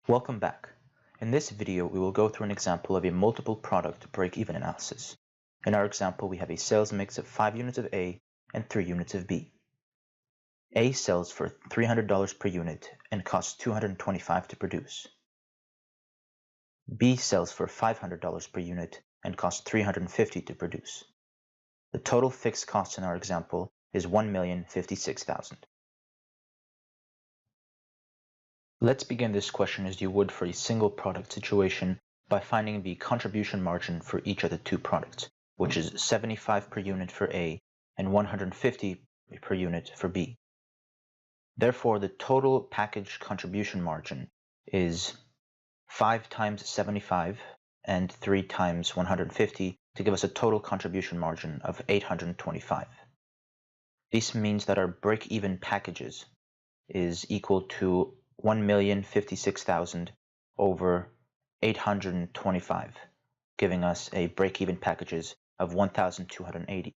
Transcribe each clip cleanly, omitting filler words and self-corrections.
Welcome back. In this video, we will go through an example of a multiple product break-even analysis. In our example, we have a sales mix of 5 units of A and 3 units of B. A sells for $300 per unit and costs $225 to produce. B sells for $500 per unit and costs $350 to produce. The total fixed cost in our example is $1,056,000. Let's begin this question as you would for a single product situation by finding the contribution margin for each of the two products, which is 75 per unit for A and 150 per unit for B. Therefore, the total package contribution margin is 5 times 75 and 3 times 150 to give us a total contribution margin of 825. This means that our break-even packages is equal to 1,056,000 over 825, giving us a break-even packages of 1,280.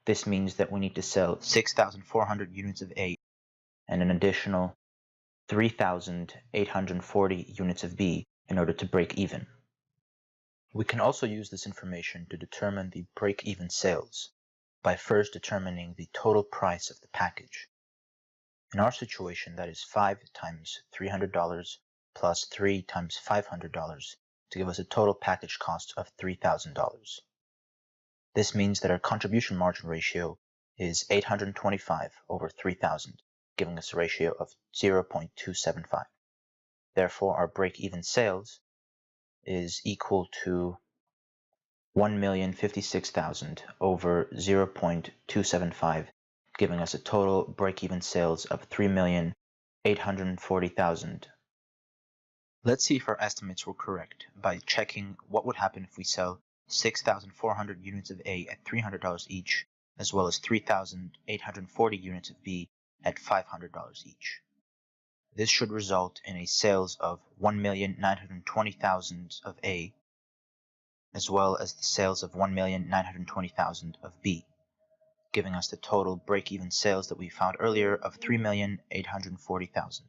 This means that we need to sell 6,400 units of A and an additional 3,840 units of B in order to break even. We can also use this information to determine the break-even sales by first determining the total price of the package. In our situation, that is 5 times $300 plus 3 times $500 to give us a total package cost of $3,000. This means that our contribution margin ratio is 825 over 3,000, giving us a ratio of 0.275. Therefore, our break-even sales is equal to 1,056,000 over 0.275, giving us a total break-even sales of 3,840,000. Let's see if our estimates were correct by checking what would happen if we sell 6,400 units of A at $300 each, as well as 3,840 units of B at $500 each. This should result in a sales of 1,920,000 of A, as well as the sales of 1,920,000 of B, giving us the total break-even sales that we found earlier of 3,840,000.